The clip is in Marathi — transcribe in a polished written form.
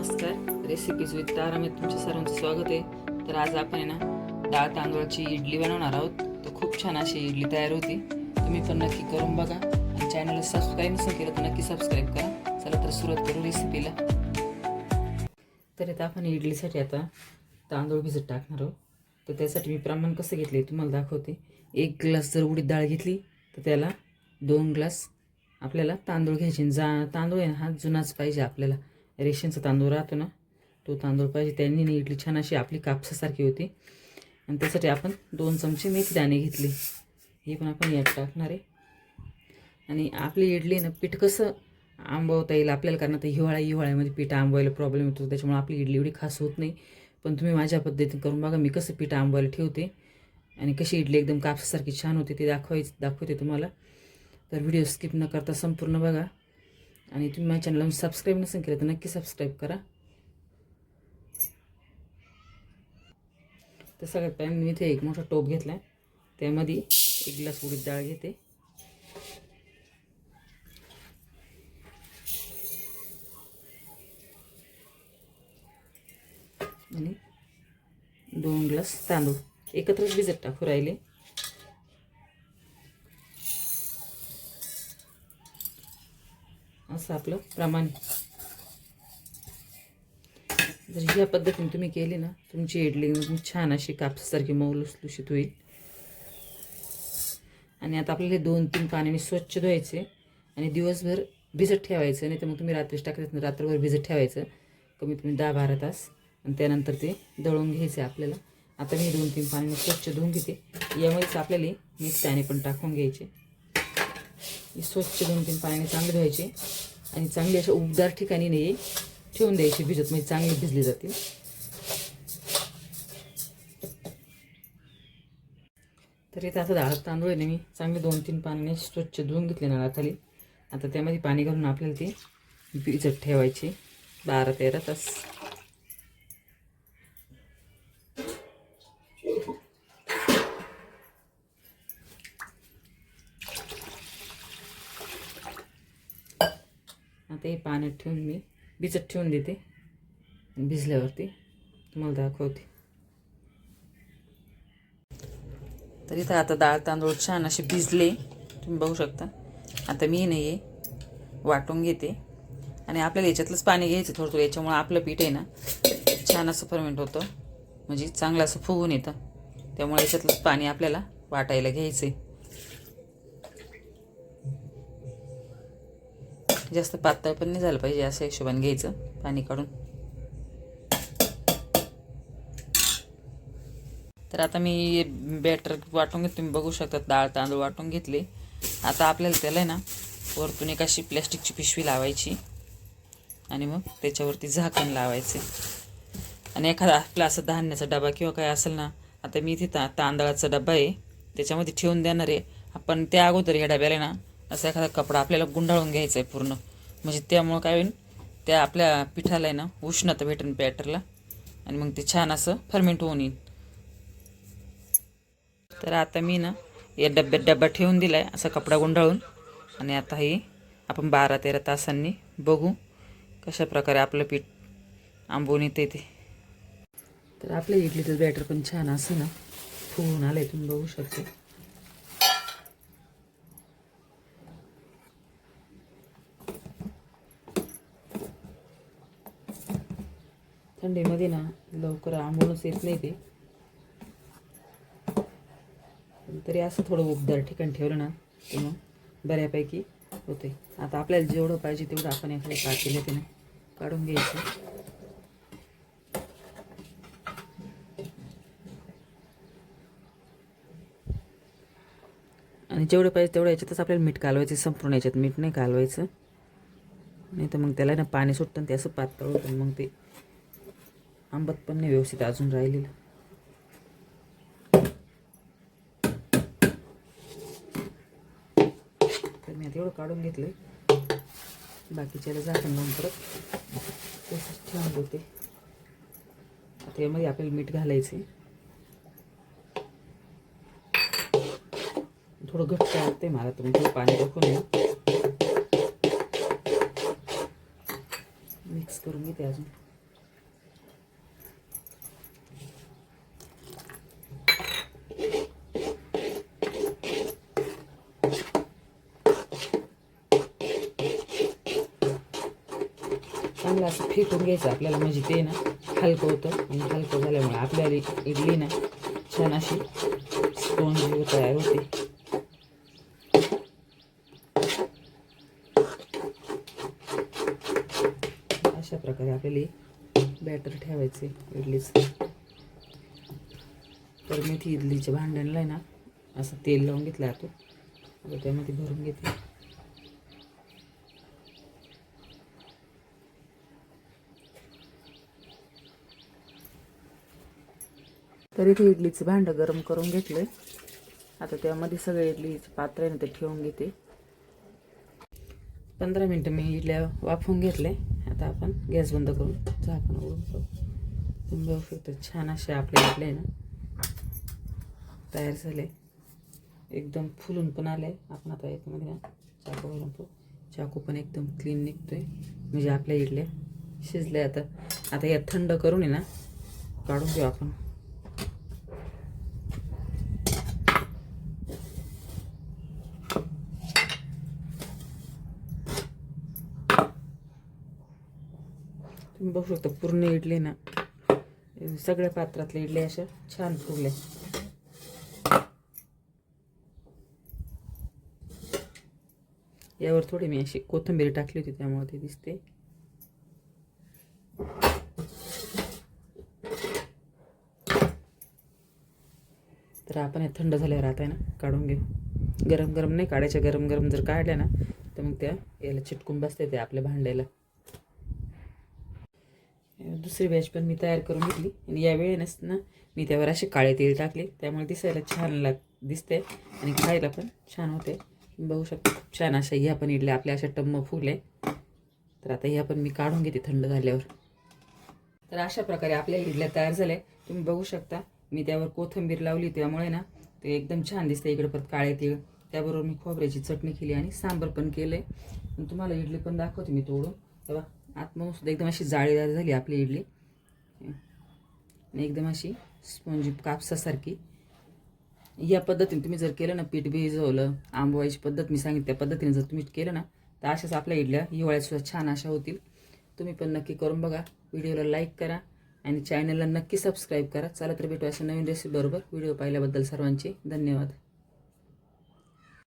नमस्कार, रेसिपीज विथ तारामध्ये तुमच्या सर्वांचं स्वागत आहे. तर आज आपण आहे ना डाळ तांदूळाची इडली बनवणार आहोत. तर खूप छान अशी इडली तयार होती. तुम्ही पण नक्की करून बघा आणि चॅनलला सबस्क्राईब नसेल केलं तर नक्की सबस्क्राईब करा. चला तर सुरुवात करू रेसिपीला. तर आता आपण इडलीसाठी आता तांदूळ भिजत टाकणार आहोत. तर त्यासाठी मी प्रमाण कसं घेतले तुम्हाला दाखवते. 1 ग्लास जर उडीद डाळ घेतली तर त्याला 2 ग्लास आपल्याला तांदूळ घ्यायचे. तांदूळ आहे ना हा जुनाच पाहिजे, आपल्याला रेशनचा तांदूळ राहतो ना तो तांदूळ पाहिजे. त्यांनी इडली छान अशी आपली कापसासारखी होती. आणि त्यासाठी आपण 2 चमचे मेथी दाणे घेतले, हे पण आपण यात टाकणार आहे. आणि आपली इडली ना पीठ कसं आंबवता येईल आपल्याला, कारण आता हिवाळ्यामध्ये पीठ आंबवायला प्रॉब्लेम येतो, त्याच्यामुळे आपली इडली एवढी खास होत नाही. पण तुम्ही माझ्या पद्धतीने करून बघा, मी कसं पीठ आंबवायला ठेवते आणि कशी इडली एकदम कापसासारखी छान होते ते दाखवते तुम्हाला. तर व्हिडिओ स्किप न करता संपूर्ण बघा. आणि तुम्ही माझ्या चॅनलला सबस्क्राईब नसेल केलं तर नक्की सबस्क्राईब करा. तर सगळ्यात पहिल्यांदा मी इथे एक मोठा टोप घेतला आहे, त्यामध्ये 1 ग्लास उडीद डाळ घेते. आणि 2 ग्लास तांदूळ एकत्रच भिजत टाकू राहिले. असं आपलं प्रमाण. जर ह्या पद्धतीने तुम्ही केली ना तुमची इडली छान अशी कापसासारखी मऊ लुसलुशीत होईल. आणि आता आपल्याला 2-3 पाण्याने स्वच्छ धुवायचे आणि दिवसभर भिजत ठेवायचं. नाही तर मग तुम्ही रात्रीच टाकत रात्रभर भिजत ठेवायचं, कमीत कमी 10-12 तास. आणि त्यानंतर ते दळून घ्यायचे आपल्याला. आता मी 2-3 पाण्याने स्वच्छ धुवून घेते. यामध्येच आपल्याला मीठ त्याने पण टाकून घ्यायचे. स्वच्छ 2-3 पाण्याने चांगले धुवायचे आणि चांगली अशा उबदार ठिकाणी नाही ठेवून द्यायची भिजत, म्हणजे चांगली भिजली जातील. तर इथं आता डाळ तांदूळ आहे ना मी चांगले 2-3 पाण्याने स्वच्छ धुवून घेतले नळाखाली. आता त्यामध्ये पाणी घालून आपल्याला ते भिजत ठेवायचे 12-13 तास. आता हे पाण्यात ठेवून मी भिजत ठेवून देते. भिजल्यावरती तुम्हाला दाखवते. तर इथं आता डाळ तांदूळ छान असे भिजले, तुम्ही बघू शकता. आता मी नाही वाटून घेते आणि आपल्याला याच्यातलंच पाणी घ्यायचं थोडं, याच्यामुळे आपलं पीठ आहे ना छान असं फर्मेंट होतं, म्हणजे चांगलं असं फुगून येतं. त्यामुळे याच्यातलंच पाणी आपल्याला वाटायला घ्यायचं आहे. जास्त पातळ पण नाही झालं पाहिजे, असं हिशोबाने घ्यायचं पाणी काढून. तर आता मी बॅटर वाटून घेते, तुम्ही बघू शकता. डाळ तांदूळ वाटून घेतले. आता आपल्याला त्याला आहे ना वरतून एक अशी प्लॅस्टिकची पिशवी लावायची आणि मग त्याच्यावरती झाकण लावायचे. आणि एखादा आपला असं धान्याचा डबा किंवा काय असेल ना, आता मी इथे तांदळाचा डबा आहे त्याच्यामध्ये ठेवून देणार आहे. आपण त्या अगोदर या डब्याला ना असा एखादा कपडा आपल्याला गुंडाळून घ्यायचा आहे पूर्ण, म्हणजे त्यामुळं काय होईल, त्या आपल्या पिठाला आहे ना उष्णता भेटेल बॅटरला आणि मग ते छान असं फर्मेंट होऊन येईल. तर आता मी ना या डब्बा ठेवून दिला आहे असा कपडा गुंडाळून. आणि आता हे आपण 12-13 तासांनी बघू कशा प्रकारे आपलं पीठ आंबवून येते ते. तर आपल्या इडलीचं बॅटर पण छान असं ना फुगून आलं आहे, तुम्ही बघू शकता. थंडीमध्ये ना लवकर आंबवूनच येत नाही ते, तरी असं थोडं उबदार ठिकाण ठेवलं ना तर मग बऱ्यापैकी होते. आता आपल्याला जेवढं पाहिजे तेवढं आपण एखाद्या पातेल्यात ते ना काढून घ्यायचं. आणि जेवढं पाहिजे तेवढं याच्यातच आपल्याला मीठ कालवायचं, संपूर्ण याच्यात मीठ नाही कालवायचं, नाही तर मग त्याला ना पाणी सुटतं ते असं पातळ होतं, मग ते आंबट पण नाही व्यवस्थित अजून राहिलेलं. तर मी आता एवढं काढून घेतलं, बाकीच्याला झाकण लावून परत तसंच ठेवून देते. आता यामध्ये आपल्याला मीठ घालायचे. थोडं घट्ट वाटतंय मला, तर थोडं पाणी टाकून मिक्स करून घेते अजून. चांगलं असं फेकून घ्यायचं आपल्याला, म्हणजे ते ना हलकं होतं आणि हलकं झाल्यामुळे आपल्याला इडली ना छान अशी स्पॉन्जी तयार होते. अशा प्रकारे आपल्याला बॅटर ठेवायचे इडलीचं. तर मी ती इडलीच्या भांड्याला आहे ना असं तेल लावून घेतलं आता, आता त्यामध्ये भरून घेते. तर इथे इडलीचं भांडं गरम करून घेतलं. आता त्यामध्ये सगळे इडलीचं पात्र आहे ना ते ठेवून घेते. 15 मिनटं मी इडल्या वाफवून घेतले. आता आपण गॅस बंद करून झाकण उघडून पाहू. तुम्ही बघू शकता छान असे आपले इडले ना तयार झाले, एकदम फुलून पण आले. आपण आता याच्यामध्ये ना चाकू घालून पाहू. चाकू पण एकदम क्लीन निघतोय, म्हणजे आपल्या इडल्या शिजल्या. आता या थंड करून आहे ना काढून घेऊ आपण. तुम्ही बघू शकता पूर्ण इडली ना सगळ्या पात्रातल्या इडल्या अशा छान फुगल्या. यावर थोडी मी अशी कोथिंबीर टाकली होती त्यामुळे ते दिसते. तर आपण हे थंड झाल्यावर आता आहे ना काढून घेऊ. गरम गरम नाही काढायच्या, गरम गरम जर काढल्या ना तर मग त्या याला चिटकून बसते ते आपल्या भांड्याला. दुसरी बॅच पण मी तयार करून घेतली आणि या वेळेनंच ना मी त्यावर असे काळे तेल टाकले, त्यामुळे दिसायला छान दिसते आणि खायला पण छान होते. बघू शकता खूप छान अशा ह्या पण इडल्या आपल्या अशा टम्म फुगले. तर आता ह्या पण मी काढून घेते थंड झाल्यावर. तर अशा प्रकारे आपल्या इडल्या तयार झाल्या. तुम्ही बघू शकता मी त्यावर कोथिंबीर लावली, त्यामुळे ना ते एकदम छान दिसते. इकडे परत काळे तीळ, त्याबरोबर मी खोबऱ्याची चटणी केली आणि सांबार पण केले. तुम्हाला इडली पण दाखवते मी तोडून. तेव्हा आतमधून सुद्धा एकदम अशी जाळीदार झाली आपली इडली आणि एकदम अशी स्पॉन्जी कापसासारखी. या पद्धतीने तुम्ही जर केलं ना, पीठ भिजवलं, आंबवायची पद्धत मी सांगितली त्या पद्धतीने जर तुम्ही केलं ना तर अशाच आपल्या इडल्या हिवाळ्यात सुद्धा छान अशा होतील. तुम्ही पण नक्की करून बघा. व्हिडिओला लाईक करा आणि चॅनलला नक्की सबस्क्राईब करा. चला तर भेटू अशा नवीन रेसिपी बरोबर. व्हिडिओ पाहिल्याबद्दल सर्वांचे धन्यवाद.